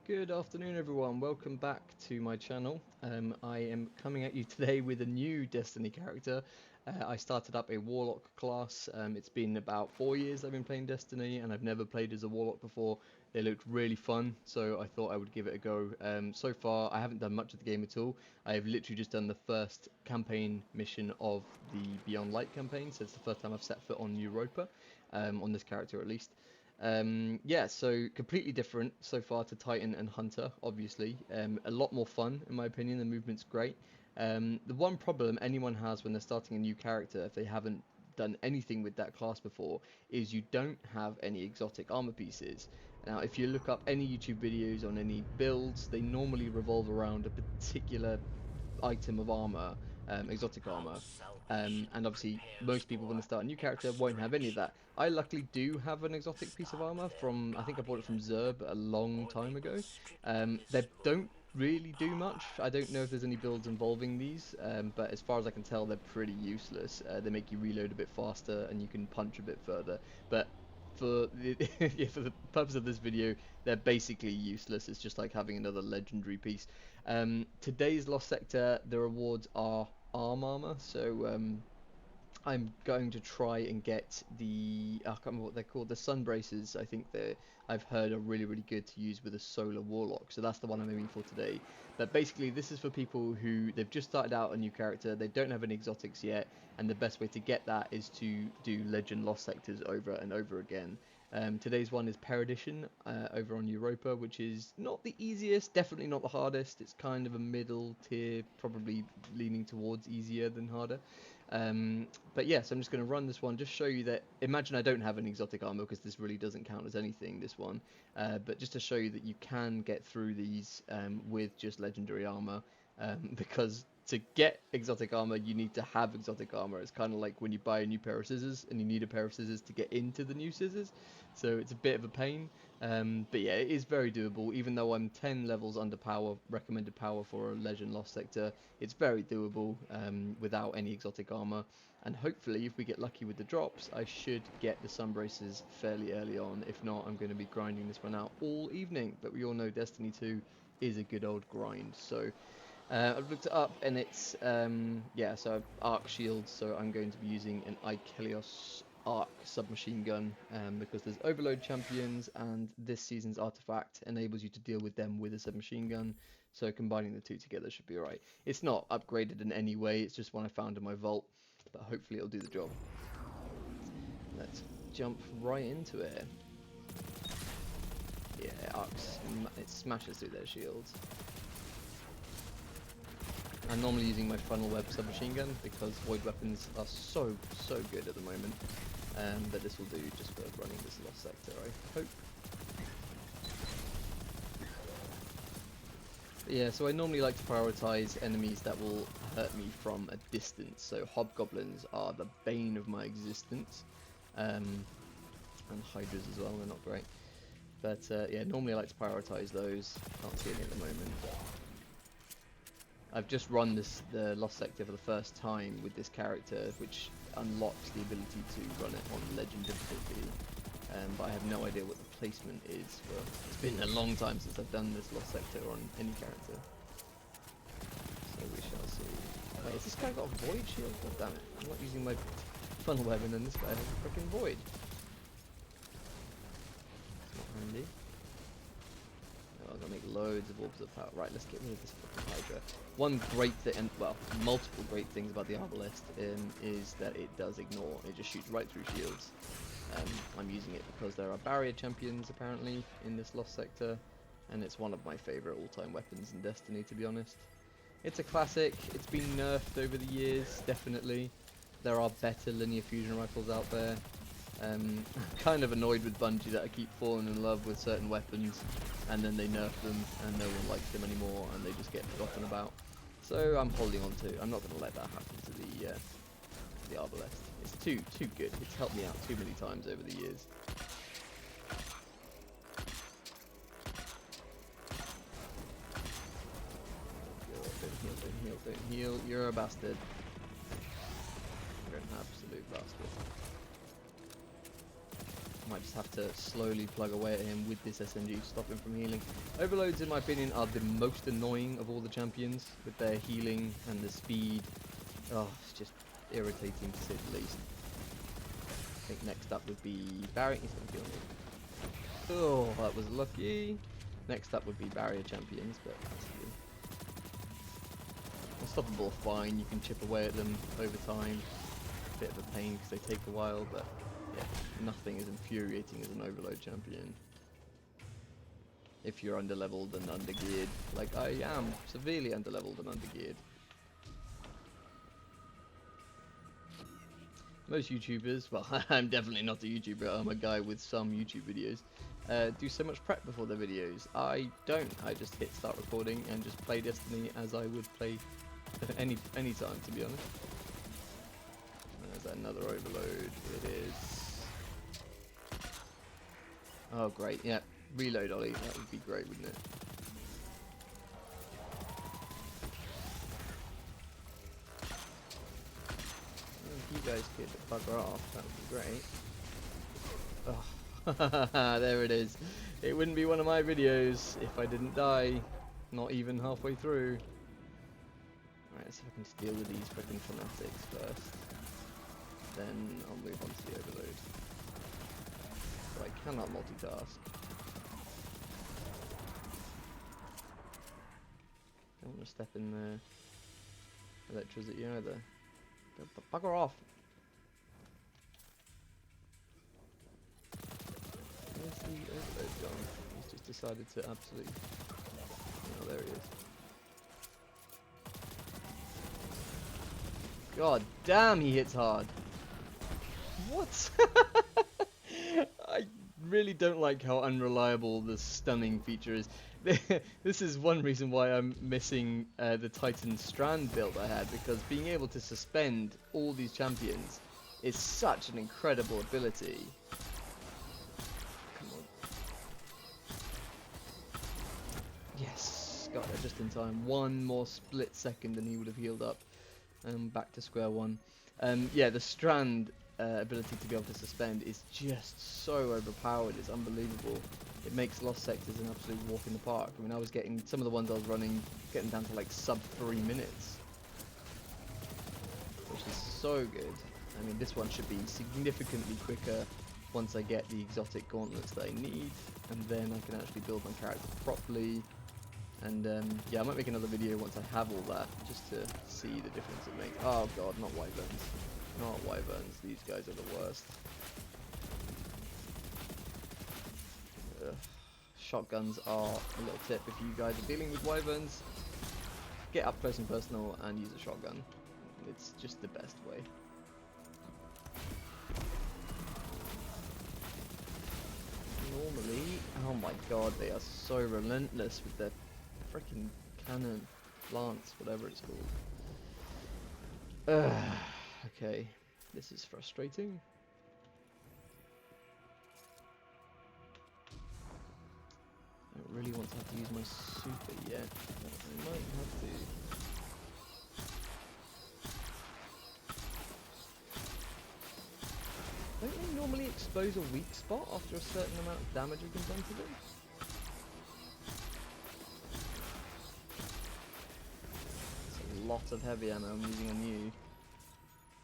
Good afternoon everyone, welcome back to my channel. I am coming at you today with a new Destiny character. I started up a Warlock class. It's been about 4 years I've been playing Destiny and I've never played as a Warlock before. They looked really fun, so I thought I would give it a go. So far I haven't done much of the game at all. I have literally just done the first campaign mission of the Beyond Light campaign, so it's the first time I've set foot on Europa, on this character at least. Yeah, so completely different so far to Titan and Hunter, obviously. A lot more fun, in my opinion. The movement's great. The one problem anyone has when they're starting a new character, if they haven't done anything with that class before, is you don't have any exotic armor pieces. Now, if you look up any YouTube videos on any builds, they normally revolve around a particular item of armor, exotic armor, and obviously most people when they start a new character won't have any of that. I luckily do have an exotic piece of armor from, I think I bought it from Zerb a long time ago. They don't really do much. I don't know if there's any builds involving these, but as far as I can tell they're pretty useless. They make you reload a bit faster and you can punch a bit further, but for the yeah, for the purpose of this video, they're basically useless. It's just like having another legendary piece. Today's Lost Sector, the rewards are armor, so I'm going to try and get the, I can't remember what they're called, the Sunbracers. I think I've heard are really good to use with a solar Warlock, so that's the one I'm aiming for today. But basically this is for people who, they've just started out a new character, they don't have any exotics yet, and the best way to get that is to do Legend Lost Sectors over and over again. Today's one is Peridition over on Europa, which is not the easiest, definitely not the hardest. It's kind of a middle tier, probably leaning towards easier than harder. But yes, I'm just going to run this one, just show you that, imagine I don't have any exotic armor because this really doesn't count as anything, this one. But just to show you that you can get through these with just legendary armor, because to get exotic armor you need to have exotic armor. It's kind of like when you buy a new pair of scissors and you need a pair of scissors to get into the new scissors, so it's a bit of a pain. But yeah, it is very doable. Even though I'm 10 levels under power, recommended power for a Legend Lost Sector, it's very doable without any exotic armor. And hopefully if we get lucky with the drops, I should get the Sunbracers fairly early on. If not, I'm going to be grinding this one out all evening. But we all know Destiny 2 is a good old grind, so I've looked it up and it's yeah, so arc shields, so I'm going to be using an Ikelios arc submachine gun because there's overload champions and this season's artifact enables you to deal with them with a submachine gun, so combining the two together should be alright. It's not upgraded in any way, it's just one I found in my vault, but hopefully it'll do the job. Let's jump right into it. Yeah, arcs, it smashes through their shields. I'm normally using my funnel web submachine gun because void weapons are so good at the moment, but this will do just for running this Lost Sector, I hope. But yeah, so I normally like to prioritize enemies that will hurt me from a distance, so hobgoblins are the bane of my existence, and hydras as well, they're not great. But yeah, normally I like to prioritize those. Can't see any at the moment. I've just run the Lost Sector for the first time with this character, which unlocks the ability to run it on Legend difficulty, but I have no idea what the placement is. It's been a long time since I've done this Lost Sector on any character, so we shall see. Wait, has this guy got a void shield? God damn it, I'm not using my funnel web and then this guy has a freaking void. It's not handy. I'm gonna make loads of orbs of power. Right, let's get rid of this fucking Hydra. One great thing, and well, multiple great things about the Arbalest is that it does ignore. It just shoots right through shields. I'm using it because there are barrier champions apparently in this Lost Sector, and it's one of my favourite all-time weapons in Destiny, to be honest. It's a classic. It's been nerfed over the years, definitely. There are better linear fusion rifles out there. I'm kind of annoyed with Bungie that I keep falling in love with certain weapons and then they nerf them and no one likes them anymore and they just get forgotten about. So I'm holding on to. I'm not going to let that happen to the Arbalest. It's too good. It's helped me out too many times over the years. Don't heal. You're a bastard. You're an absolute bastard. Might just have to slowly plug away at him with this SMG to stop him from healing. Overloads, in my opinion, are the most annoying of all the champions with their healing and the speed. Oh, it's just irritating to say the least. I think next up would be Barry. He's going to kill me. Oh, that was lucky. Next up would be barrier champions, but that's good. Unstoppable, fine. You can chip away at them over time. Bit of a pain because they take a while, but yeah, nothing as infuriating as an overload champion. If you're underleveled and undergeared, like I am, severely underleveled and undergeared. Most YouTubers, well, I'm definitely not a YouTuber, I'm a guy with some YouTube videos, do so much prep before their videos. I don't, I just hit start recording and just play Destiny as I would play any time, to be honest. There's another overload, it is. Oh great, yeah, reload Ollie, that would be great, wouldn't it? You guys could bugger off, that would be great. Oh, there it is. It wouldn't be one of my videos if I didn't die, not even halfway through. Right, let's see if I can just deal with these freaking fanatics first. Then I'll move on to the overload. So I cannot multitask. Don't want to step in the electricity either. Bugger off! Where's the overload gone? He's just decided to absolutely... Oh, there he is. God damn, he hits hard! What? I really don't like how unreliable the stunning feature is. This is one reason why I'm missing the Titan Strand build I had, because being able to suspend all these champions is such an incredible ability. Come on. Yes, got there just in time. One more split second and he would have healed up. Back to square one. Yeah, the Strand ability to be able to suspend is just so overpowered, it's unbelievable. It makes Lost Sectors an absolute walk in the park. I mean, I was getting, some of the ones I was running, getting down to like sub 3 minutes. Which is so good. I mean, this one should be significantly quicker once I get the exotic gauntlets that I need. And then I can actually build my character properly. And yeah, I might make another video once I have all that, just to see the difference it makes. Oh god, not wyverns. Not wyverns, these guys are the worst. Shotguns are a little tip if you guys are dealing with wyverns. Get up close and personal and use a shotgun. It's just the best way. Normally, oh my god, they are so relentless with their freaking cannon, lance, whatever it's called. Okay, this is frustrating. I don't really want to have to use my super yet, but I might have to. Don't they normally expose a weak spot after a certain amount of damage has been done to them? That's a lot of heavy ammo I'm using on you.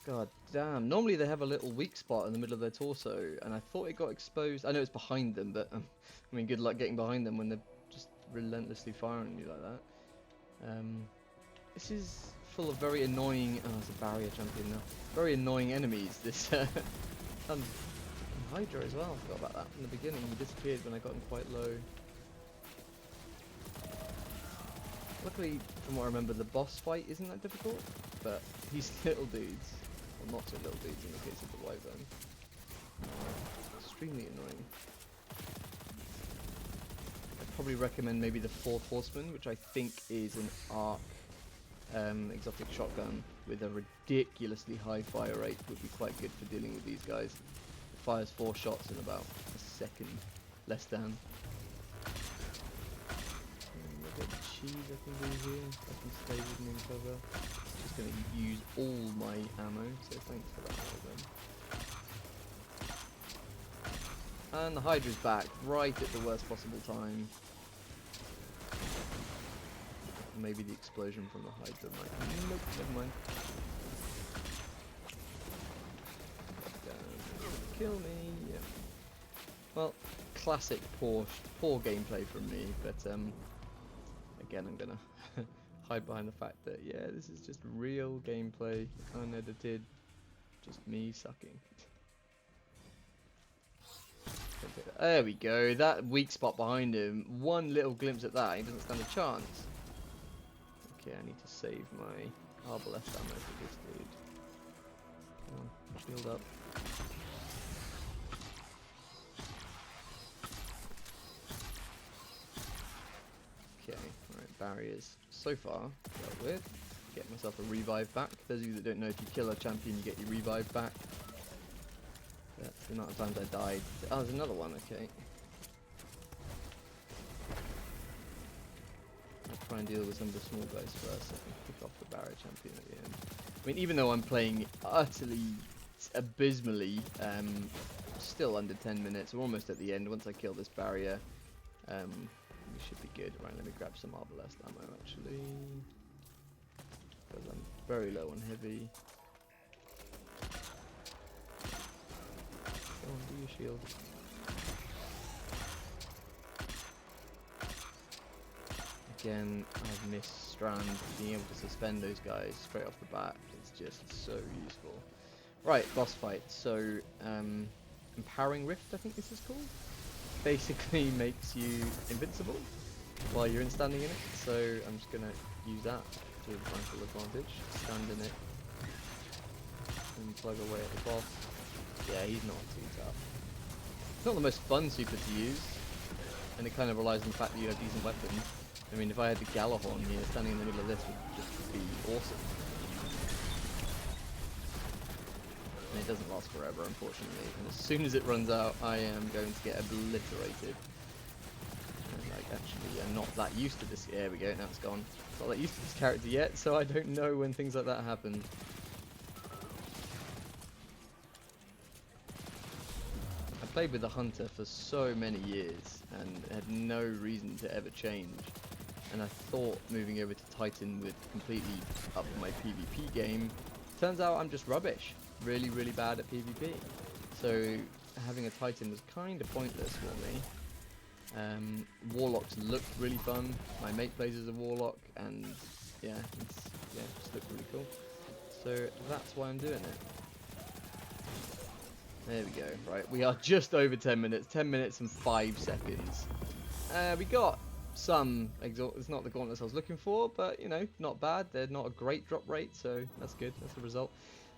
God damn. Normally they have a little weak spot in the middle of their torso, and I thought it got exposed. I know it's behind them, but I mean, good luck getting behind them when they're just relentlessly firing at you like that. This is full of very annoying... Oh, it's a barrier champion now. Very annoying enemies. This Hydra as well. I forgot about that from the beginning. He disappeared when I got him quite low. Luckily, from what I remember, the boss fight isn't that difficult, but these little dudes, or not so little dudes in the case of the wyvern, extremely annoying. I'd probably recommend maybe the Fourth Horseman, which I think is an arc exotic shotgun with a ridiculously high fire rate, would be quite good for dealing with these guys. It fires 4 shots in about a second, less than. A bit of cheese I can do here. I can stay with me and cover. Just going to use all my ammo, so thanks for that, And the Hydra's back, right at the worst possible time. Maybe the explosion from the Hydra might... Nope, never mind. Kill me, yeah. Well, classic poor gameplay from me, but again I'm gonna hide behind the fact that, yeah, this is just real gameplay, unedited, just me sucking. There we go, that weak spot behind him, one little glimpse at that, he doesn't stand a chance. Okay, I need to save my arbalest ammo for this dude. Come on, shield up. Okay, alright, barriers so far dealt with. Get myself a revive back. Those of you that don't know, if you kill a champion, you get your revive back. That's the amount of times I died. Oh, there's another one, okay. I'll try and deal with some of the small guys first, so I can pick off the barrier champion at the end. I mean, even though I'm playing utterly, abysmally, still under 10 minutes, we're almost at the end. Once I kill this barrier, we should be good. Right, let me grab some arbalest ammo actually, because I'm very low on heavy. Go on, do your shield. Again, I've missed Strand. Being able to suspend those guys straight off the bat is just so useful. Right, boss fight. So, Empowering Rift, I think this is called. Basically makes you invincible while you're standing in it. So I'm just gonna use that to my full advantage. Stand in it and plug away at the boss. Yeah, he's not too tough. It's not the most fun super to use, and it kind of relies on the fact that you have decent weapons. I mean, if I had the Galahorn here, standing in the middle of this would just be awesome. And it doesn't last forever, unfortunately. And as soon as it runs out, I am going to get obliterated. And, like, actually, I'm not that used to this. There we go, now it's gone. Not that used to this character yet, so I don't know when things like that happen. I played with the Hunter for so many years and had no reason to ever change. And I thought moving over to Titan would completely up my PvP game. Turns out I'm just rubbish. Really, really bad at PvP. So having a Titan was kind of pointless for me. Warlocks looked really fun. My mate plays as a Warlock, and yeah, just looked really cool. So that's why I'm doing it. There we go. Right, we are just over 10 minutes. 10 minutes and 5 seconds. We got some it's not the gauntlets I was looking for, but you know, not bad. They're not a great drop rate, so that's good. That's the result.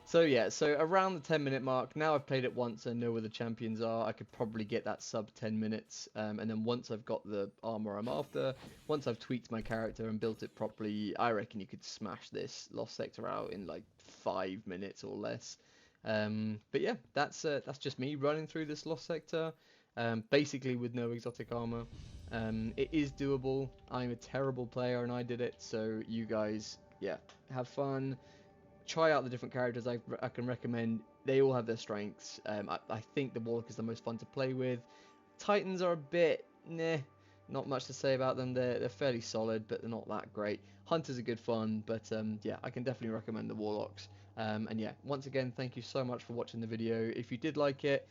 So yeah, so around the 10-minute mark, now I've played it once and know where the champions are, I could probably get that sub 10 minutes, and then once I've got the armor I'm after, once I've tweaked my character and built it properly, I reckon you could smash this Lost Sector out in like 5 minutes or less. But yeah, that's just me running through this Lost Sector, basically with no exotic armor. It is doable. I'm a terrible player and I did it, so you guys, yeah, have fun. Try out the different characters I can recommend. They all have their strengths. I think the Warlock is the most fun to play with. Titans are a bit, not much to say about them. They're fairly solid, but they're not that great. Hunters are good fun, but yeah, I can definitely recommend the Warlocks. And yeah, once again, thank you so much for watching the video. If you did like it,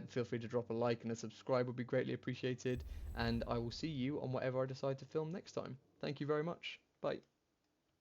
feel free to drop a like and a subscribe would be greatly appreciated. And I will see you on whatever I decide to film next time. Thank you very much. Bye.